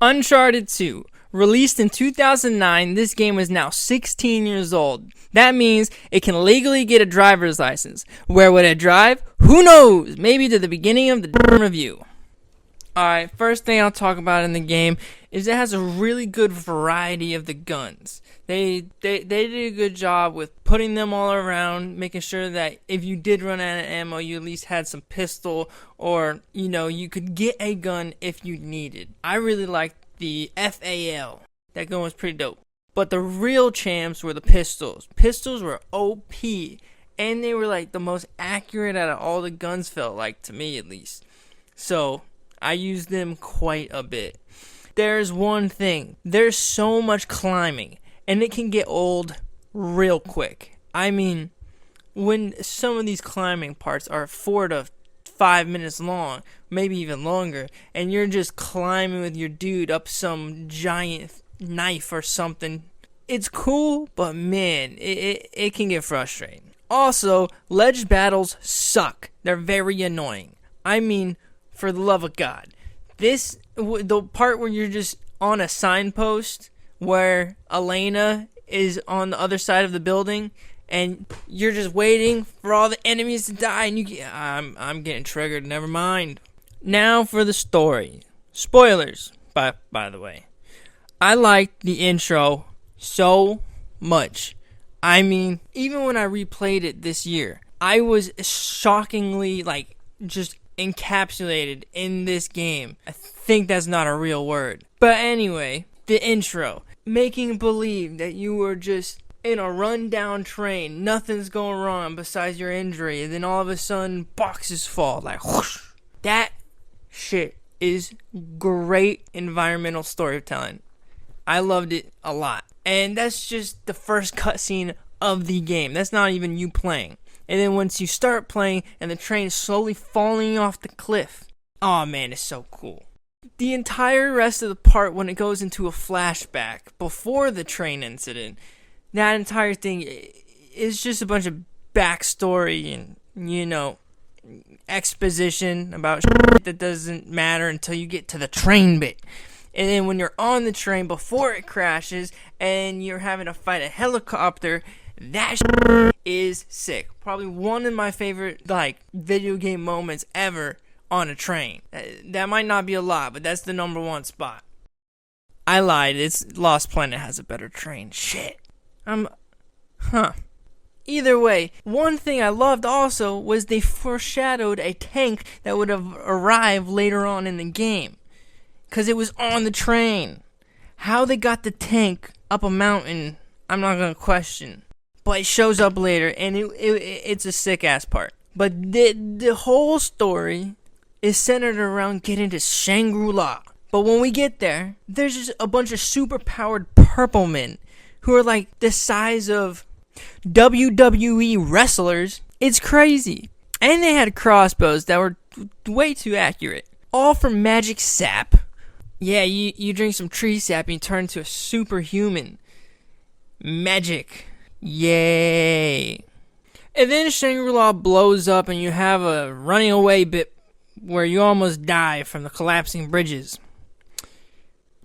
Uncharted 2. Released in 2009, this game is now 16 years old. That means it can legally get a driver's license. Where would it drive? Who knows? Maybe to the beginning of the review. Alright, first thing I'll talk about in the game is it has a really good variety of the guns. They did a good job with putting them all around, making sure that if you did run out of ammo, you at least had some pistol, or, you could get a gun if you needed. I really liked the FAL. That gun was pretty dope. But the real champs were the pistols. Pistols were OP, and they were like the most accurate out of all the guns, felt like, to me at least. So I used them quite a bit. There's one thing. There's so much climbing, and it can get old real quick. I mean, when some of these climbing parts are 4 to 5 minutes long, maybe even longer, and you're just climbing with your dude up some giant knife or something, it's cool, but man, it can get frustrating. Also, ledge battles suck. They're very annoying. I mean, for the love of God. The part where you're just on a signpost where Elena is on the other side of the building and you're just waiting for all the enemies to die, and I'm getting triggered. Never mind. Now for the story. Spoilers, by the way. I liked the intro so much. I mean, even when I replayed it this year, I was shockingly just encapsulated in this game. I think that's not a real word. But anyway, the intro. Making believe that you were just in a rundown train. Nothing's going wrong besides your injury. And then all of a sudden, boxes fall. Like, whoosh. That shit is great environmental storytelling. I loved it a lot. And that's just the first cutscene of the game. That's not even you playing. And then once you start playing and the train is slowly falling off the cliff. Oh man, it's so cool. The entire rest of the part when it goes into a flashback before the train incident, that entire thing is just a bunch of backstory and, exposition about shit that doesn't matter until you get to the train bit. And then when you're on the train before it crashes and you're having to fight a helicopter, that shit is sick. Probably one of my favorite video game moments ever on a train. That might not be a lot, but that's the number one spot. I lied. It's Lost Planet has a better train. Shit. Either way, one thing I loved also was they foreshadowed a tank that would have arrived later on in the game. Because it was on the train. How they got the tank up a mountain, I'm not going to question. But it shows up later, and it's a sick-ass part. But the whole story is centered around getting to Shangri-La. But when we get there, there's just a bunch of super-powered purple men who are like the size of WWE wrestlers. It's crazy. And they had crossbows that were way too accurate. All from magic sap. Yeah, you drink some tree sap and you turn into a superhuman. Magic. Yay. And then Shangri-La blows up and you have a running away bit where you almost die from the collapsing bridges.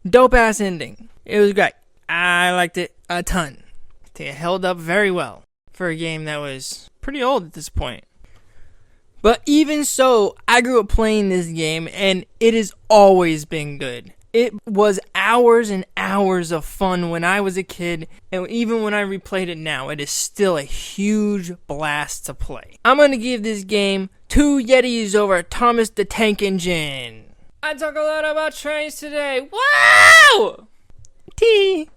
Dope ass ending. It was great. I liked it a ton. It held up very well for a game that was pretty old at this point. But even so, I grew up playing this game and it has always been good. It was hours and hours of fun when I was a kid, and even when I replayed it now, it is still a huge blast to play. I'm going to give this game 2 Yetis over Thomas the Tank Engine. I talk a lot about trains today. Wow! T.